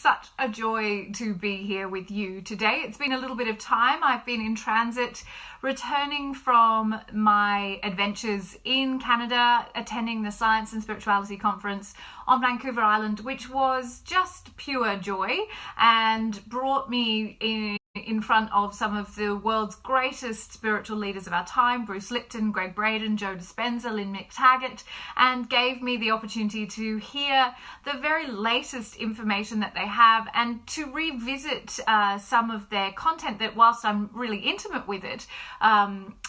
Such a joy to be here with you today. It's been a little bit of time. I've been in transit, returning from my adventures in Canada, attending the Science and Spirituality Conference on Vancouver Island, which was just pure joy and brought me in front of some of the world's greatest spiritual leaders of our time, Bruce Lipton, Gregg Braden, Joe Dispenza, Lynn McTaggart, and gave me the opportunity to hear the very latest information that they have and to revisit some of their content that, whilst I'm really intimate with it,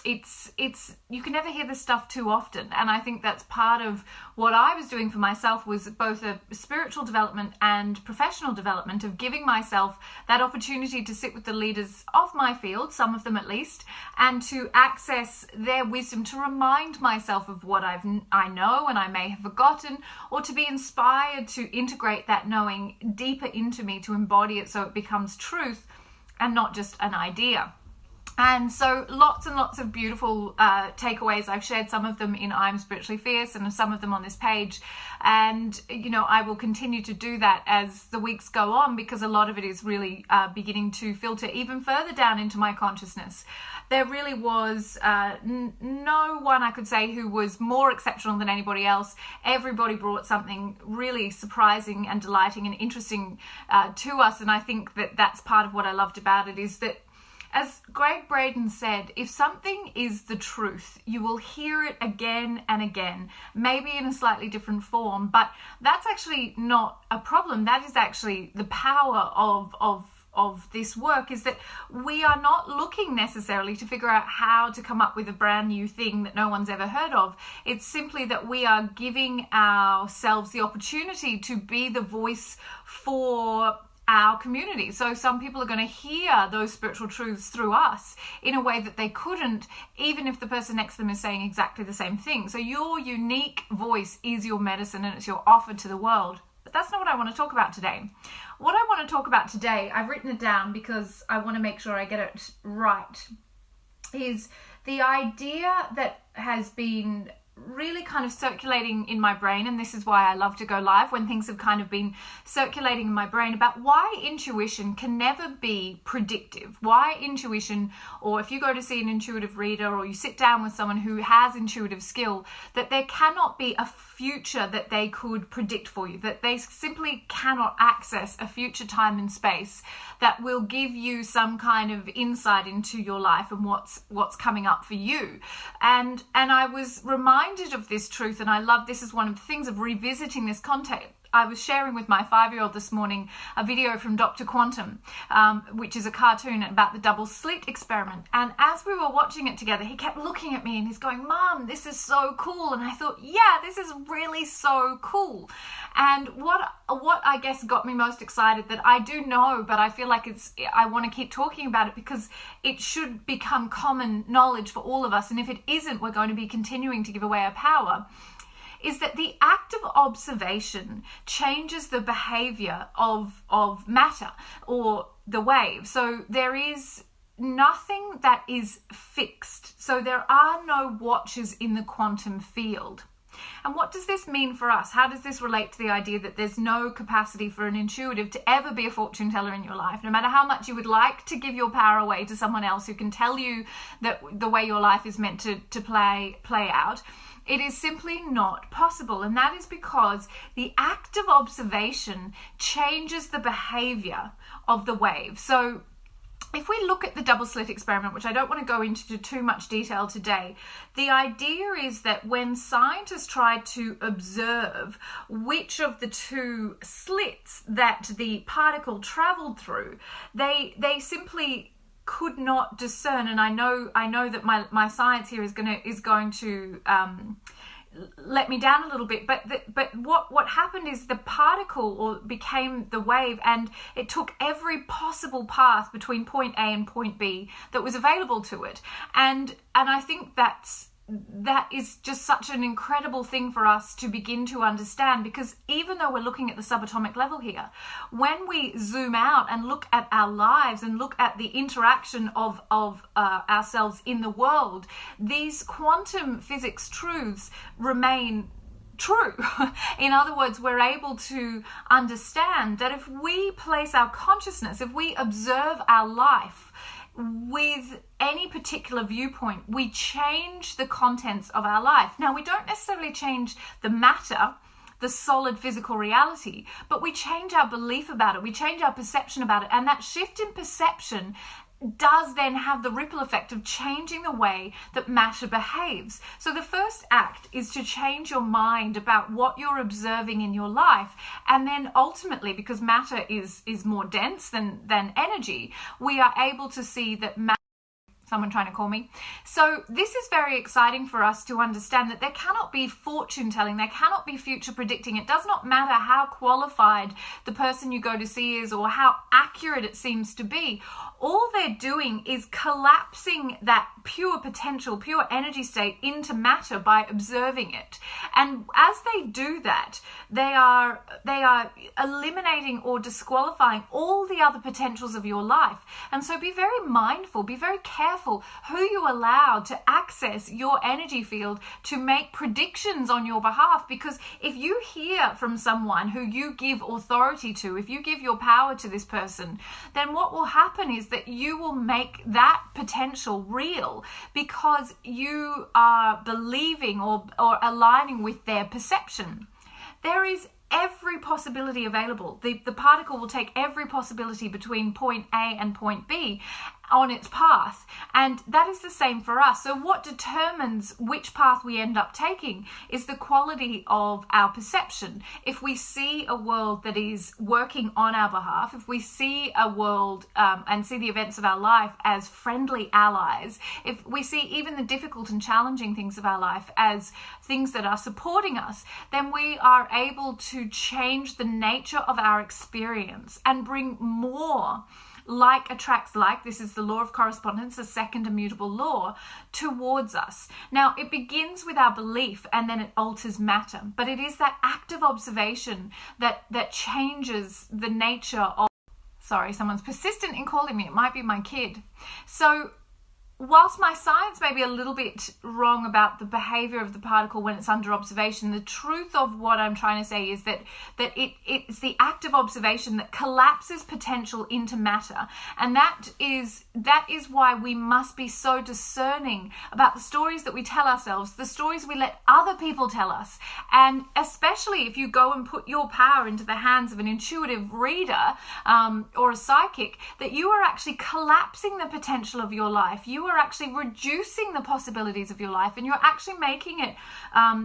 it's you can never hear this stuff too often. And I think that's part of what I was doing for myself, was both a spiritual development and professional development, of giving myself that opportunity to sit with the leaders of my field, some of them at least, and to access their wisdom, to remind myself of what I know and I may have forgotten, or to be inspired to integrate that knowing deeper into me, to embody it so it becomes truth and not just an idea. And so lots and lots of beautiful takeaways. I've shared some of them in I'm Spiritually Fierce and some of them on this page. And, you know, I will continue to do that as the weeks go on, because a lot of it is really beginning to filter even further down into my consciousness. There really was no one I could say who was more exceptional than anybody else. Everybody brought something really surprising and delighting and interesting to us. And I think that that's part of what I loved about it, is that, as Gregg Braden said, if something is the truth, you will hear it again and again, maybe in a slightly different form, but that's actually not a problem. That is actually the power of this work, is that we are not looking necessarily to figure out how to come up with a brand new thing that no one's ever heard of. It's simply that we are giving ourselves the opportunity to be the voice for our community. So some people are going to hear those spiritual truths through us in a way that they couldn't, even if the person next to them is saying exactly the same thing. So your unique voice is your medicine, and it's your offer to the world. But that's not what I want to talk about today. What I want to talk about today, I've written it down because I want to make sure I get it right, is the idea that has been really kind of circulating in my brain, and this is why I love to go live when things have kind of been circulating in my brain, about why intuition can never be predictive. Why intuition, or if you go to see an intuitive reader or you sit down with someone who has intuitive skill, that there cannot be a future that they could predict for you, that they simply cannot access a future time and space that will give you some kind of insight into your life and what's coming up for you. And I was reminded of this truth, and I love, this is one of the things of revisiting this content. I was sharing with my 5-year-old this morning a video from Dr. Quantum, which is a cartoon about the double slit experiment. And as we were watching it together, he kept looking at me and he's going, "Mom, this is so cool." And I thought, yeah, this is really so cool. And what I guess got me most excited, that I do know, but I feel like I want to keep talking about it because it should become common knowledge for all of us. And if it isn't, we're going to be continuing to give away our power, is that the act of observation changes the behavior of matter, or the wave. So there is nothing that is fixed. So there are no watchers in the quantum field. And what does this mean for us? How does this relate to the idea that there's no capacity for an intuitive to ever be a fortune teller in your life? No matter how much you would like to give your power away to someone else who can tell you that the way your life is meant to play out, it is simply not possible. And that is because the act of observation changes the behavior of the wave. So if we look at the double slit experiment, which I don't want to go into too much detail today, the idea is that when scientists tried to observe which of the two slits that the particle traveled through, they simply could not discern. And I know that my science here is going to let me down a little bit, but what happened is the particle became the wave, and it took every possible path between point A and point B that was available to it, and I think that is just such an incredible thing for us to begin to understand, because even though we're looking at the subatomic level here, when we zoom out and look at our lives and look at the interaction of ourselves in the world, these quantum physics truths remain true. In other words, we're able to understand that if we place our consciousness, if we observe our life with any particular viewpoint, we change the contents of our life. Now, we don't necessarily change the matter, the solid physical reality, but we change our belief about it, we change our perception about it, and that shift in perception does then have the ripple effect of changing the way that matter behaves. So the first act is to change your mind about what you're observing in your life, and then ultimately, because matter is more dense than energy, we are able to see that matter. Someone trying to call me. So this is very exciting for us to understand that there cannot be fortune telling, there cannot be future predicting. It does not matter how qualified the person you go to see is or how accurate it seems to be. All they're doing is collapsing that pure potential, pure energy state into matter by observing it. And as they do that, they are eliminating or disqualifying all the other potentials of your life. And so be very mindful, be very careful who you allow to access your energy field to make predictions on your behalf. Because if you hear from someone who you give authority to, if you give your power to this person, then what will happen is that you will make that potential real because you are believing or aligning with their perception. There is every possibility available. The particle will take every possibility between point A and point B on its path, and that is the same for us. So what determines which path we end up taking is the quality of our perception. If we see a world that is working on our behalf, if we see a world and see the events of our life as friendly allies, if we see even the difficult and challenging things of our life as things that are supporting us, then we are able to change the nature of our experience and bring more like attracts like. This is the law of correspondence, the second immutable law, towards us. Now, it begins with our belief and then it alters matter, but it is that active observation that changes the nature of... Sorry, someone's persistent in calling me. It might be my kid. So whilst my science may be a little bit wrong about the behavior of the particle when it's under observation, the truth of what I'm trying to say is that it's the active observation that collapses potential into matter. And that is why we must be so discerning about the stories that we tell ourselves, the stories we let other people tell us. And especially if you go and put your power into the hands of an intuitive reader or a psychic, that you are actually collapsing the potential of your life. You are actually reducing the possibilities of your life, and you're actually making it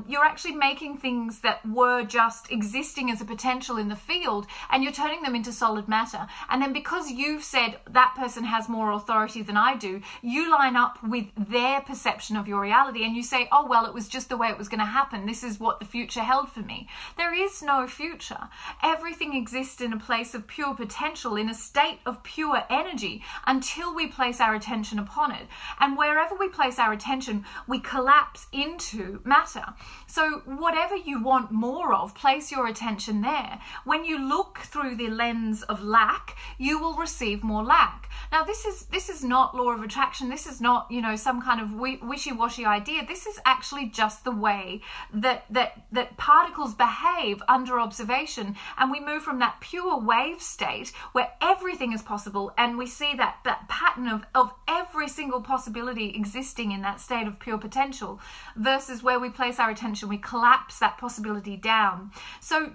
you're actually making things that were just existing as a potential in the field, and you're turning them into solid matter. And then because you've said that person has more authority than I do, you line up with their perception of your reality and you say, oh well, it was just the way it was going to happen, this is what the future held for me. There is no future. Everything exists in a place of pure potential, in a state of pure energy, until we place our attention upon it. And wherever we place our attention, we collapse into matter. So whatever you want more of, place your attention there. When you look through the lens of lack, you will receive more lack. Now, this is not law of attraction. This is not, some kind of wishy-washy idea. This is actually just the way that particles behave under observation. And we move from that pure wave state where everything is possible, and we see that pattern of every single possibility existing in that state of pure potential, versus where we place our attention, we collapse that possibility down. So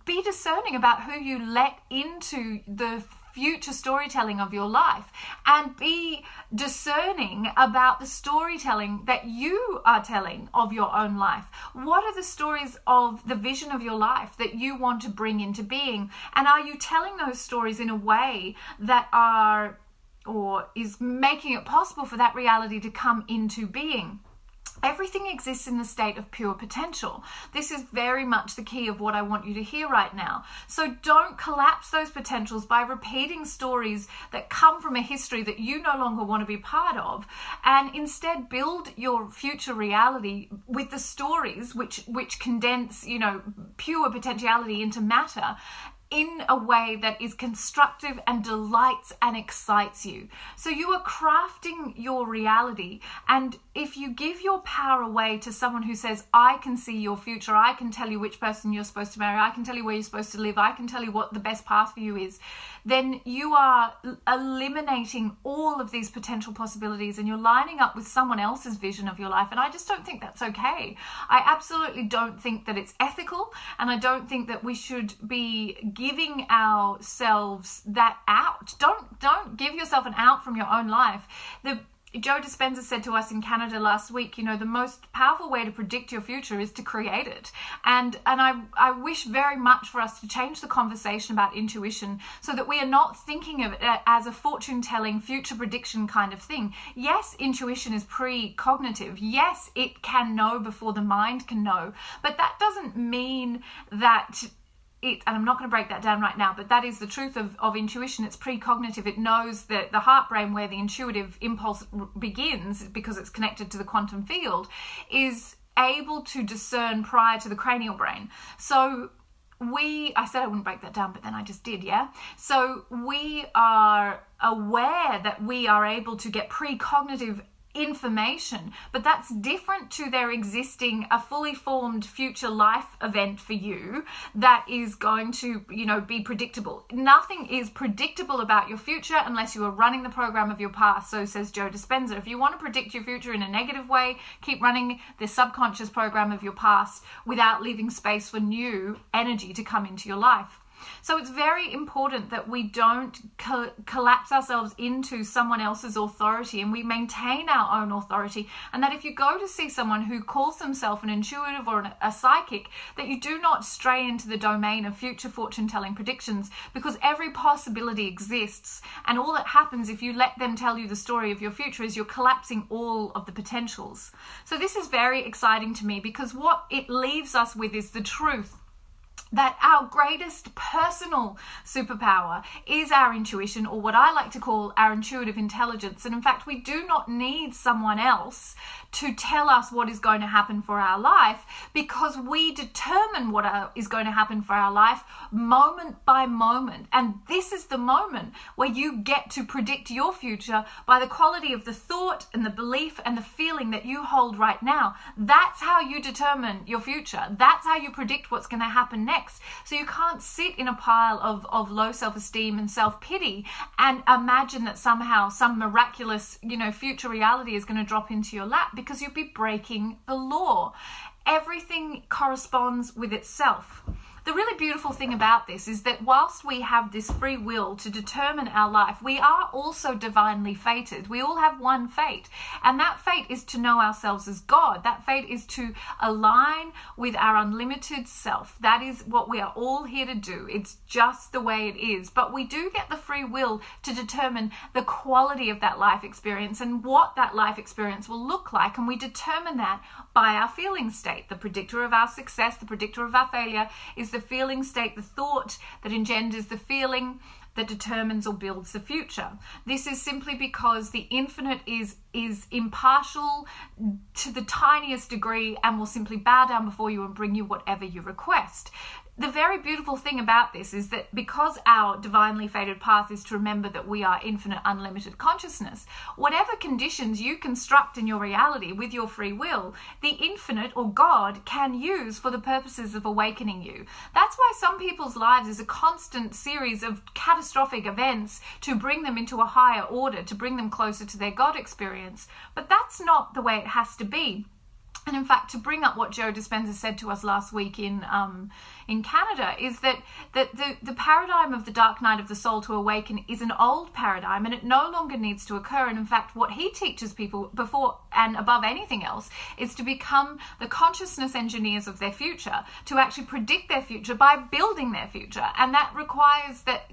be discerning about who you let into the future storytelling of your life, and be discerning about the storytelling that you are telling of your own life. What are the stories of the vision of your life that you want to bring into being? And are you telling those stories in a way that is making it possible for that reality to come into being? Everything exists in the state of pure potential. This is very much the key of what I want you to hear right now. So don't collapse those potentials by repeating stories that come from a history that you no longer want to be part of, and instead build your future reality with the stories which condense, pure potentiality into matter, in a way that is constructive and delights and excites you. So you are crafting your reality. And if you give your power away to someone who says, I can see your future, I can tell you which person you're supposed to marry, I can tell you where you're supposed to live, I can tell you what the best path for you is, then you are eliminating all of these potential possibilities and you're lining up with someone else's vision of your life. And I just don't think that's okay. I absolutely don't think that it's ethical, and I don't think that we should be giving ourselves that out. Don't give yourself an out from your own life. Joe Dispenza said to us in Canada last week, the most powerful way to predict your future is to create it. And I wish very much for us to change the conversation about intuition so that we are not thinking of it as a fortune-telling, future prediction kind of thing. Yes, intuition is pre-cognitive. Yes, it can know before the mind can know. But that doesn't mean that and I'm not going to break that down right now, but that is the truth of intuition. It's precognitive. It knows that the heart brain, where the intuitive impulse begins, because it's connected to the quantum field, is able to discern prior to the cranial brain. So I said I wouldn't break that down, but then I just did, yeah? So we are aware that we are able to get precognitive information, but that's different to there existing a fully formed future life event for you that is going to, be predictable. Nothing is predictable about your future unless you are running the program of your past. So says Joe Dispenza. If you want to predict your future in a negative way, keep running the subconscious program of your past without leaving space for new energy to come into your life. So it's very important that we don't collapse ourselves into someone else's authority, and we maintain our own authority. And that if you go to see someone who calls themselves an intuitive or a psychic, that you do not stray into the domain of future fortune-telling predictions, because every possibility exists. And all that happens if you let them tell you the story of your future is you're collapsing all of the potentials. So this is very exciting to me, because what it leaves us with is the truth that our greatest personal superpower is our intuition, or what I like to call our intuitive intelligence. And in fact, we do not need someone else to tell us what is going to happen for our life, because we determine what is going to happen for our life moment by moment. And this is the moment where you get to predict your future by the quality of the thought and the belief and the feeling that you hold right now. That's how you determine your future. That's how you predict what's going to happen next. So you can't sit in a pile of low self-esteem and self-pity and imagine that somehow some miraculous, future reality is going to drop into your lap, because you'd be breaking the law. Everything corresponds with itself. The really beautiful thing about this is that whilst we have this free will to determine our life, we are also divinely fated. We all have one fate, and that fate is to know ourselves as God. That fate is to align with our unlimited self. That is what we are all here to do. It's just the way it is. But we do get the free will to determine the quality of that life experience and what that life experience will look like, and we determine that by our feeling state. The predictor of our success, the predictor of our failure is the feeling state, the thought that engenders the feeling that determines or builds the future. This is simply because the infinite is impartial to the tiniest degree and will simply bow down before you and bring you whatever you request. The very beautiful thing about this is that because our divinely fated path is to remember that we are infinite, unlimited consciousness, whatever conditions you construct in your reality with your free will, the infinite or God can use for the purposes of awakening you. That's why some people's lives is a constant series of catastrophic events to bring them into a higher order, to bring them closer to their God experience. But that's not the way it has to be. And in fact, to bring up what Joe Dispenza said to us last week in Canada, is that the paradigm of the dark night of the soul to awaken is an old paradigm, and it no longer needs to occur. And in fact, what he teaches people before and above anything else is to become the consciousness engineers of their future, to actually predict their future by building their future. And that requires that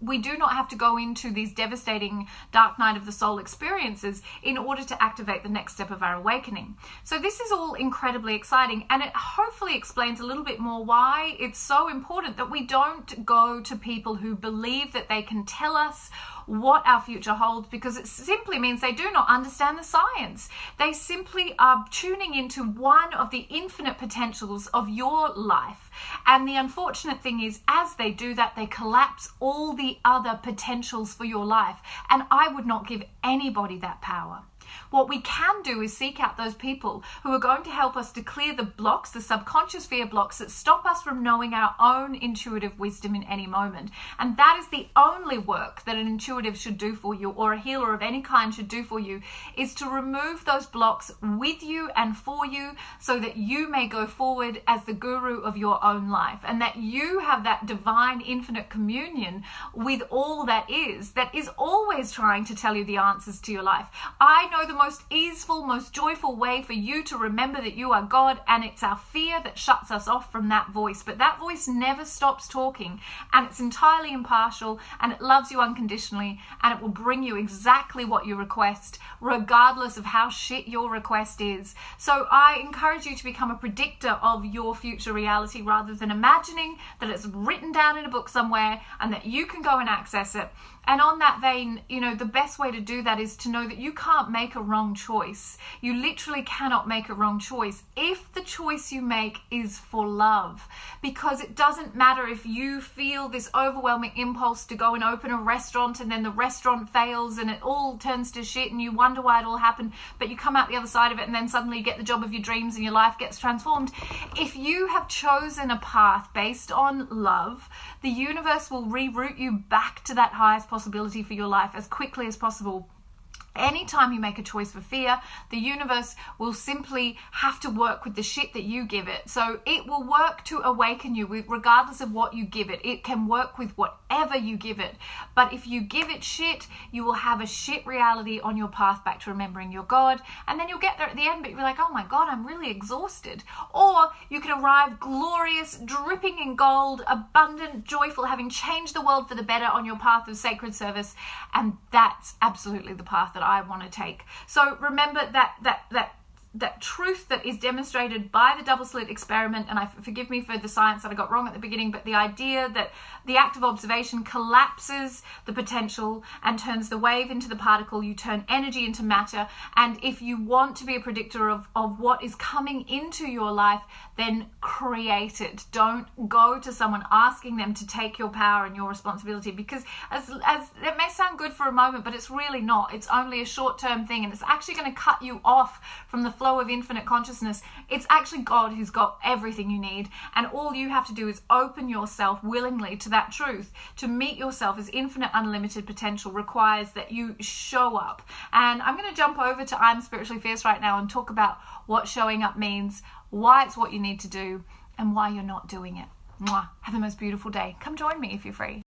we do not have to go into these devastating dark night of the soul experiences in order to activate the next step of our awakening. So this is all incredibly exciting, and it hopefully explains a little bit more why it's so important that we don't go to people who believe that they can tell us what our future holds, because it simply means they do not understand the science. They simply are tuning into one of the infinite potentials of your life. And the unfortunate thing is, as they do that, they collapse all the other potentials for your life. And I would not give anybody that power. What we can do is seek out those people who are going to help us to clear the blocks, the subconscious fear blocks that stop us from knowing our own intuitive wisdom in any moment. And that is the only work that an intuitive should do for you, or a healer of any kind should do for you, is to remove those blocks with you and for you, so that you may go forward as the guru of your own life, and that you have that divine infinite communion with all that is always trying to tell you the answers to your life. I know the most easeful, most joyful way for you to remember that you are God, and it's our fear that shuts us off from that voice. But that voice never stops talking, and it's entirely impartial, and it loves you unconditionally, and it will bring you exactly what you request, regardless of how shit your request is. So I encourage you to become a predictor of your future reality, rather than imagining that it's written down in a book somewhere and that you can go and access it. And on that vein, the best way to do that is to know that you can't make a wrong choice. You literally cannot make a wrong choice if the choice you make is for love. Because it doesn't matter if you feel this overwhelming impulse to go and open a restaurant, and then the restaurant fails and it all turns to shit and you wonder why it all happened, but you come out the other side of it and then suddenly you get the job of your dreams and your life gets transformed. If you have chosen a path based on love, the universe will reroute you back to that highest possibility for your life as quickly as possible. Anytime you make a choice for fear, the universe will simply have to work with the shit that you give it. So it will work to awaken you regardless of what you give it. It can work with whatever you give it. But if you give it shit, you will have a shit reality on your path back to remembering your God. And then you'll get there at the end, but you'll be like, oh my God, I'm really exhausted. Or you can arrive glorious, dripping in gold, abundant, joyful, having changed the world for the better on your path of sacred service. And that's absolutely the path that I want to take. So remember that truth that is demonstrated by the double slit experiment, and forgive me for the science that I got wrong at the beginning, but the idea that the act of observation collapses the potential and turns the wave into the particle. You turn energy into matter, and if you want to be a predictor of what is coming into your life, then create it. Don't go to someone asking them to take your power and your responsibility, because as it may sound good for a moment, but it's really not. It's only a short-term thing, and it's actually going to cut you off from the flow of infinite consciousness. It's actually God who's got everything you need, and all you have to do is open yourself willingly to that truth. To meet yourself as infinite unlimited potential requires that you show up. And I'm going to jump over to I'm Spiritually Fierce right now and talk about what showing up means, why it's what you need to do, and why you're not doing it. Mwah. Have the most beautiful day. Come join me if you're free.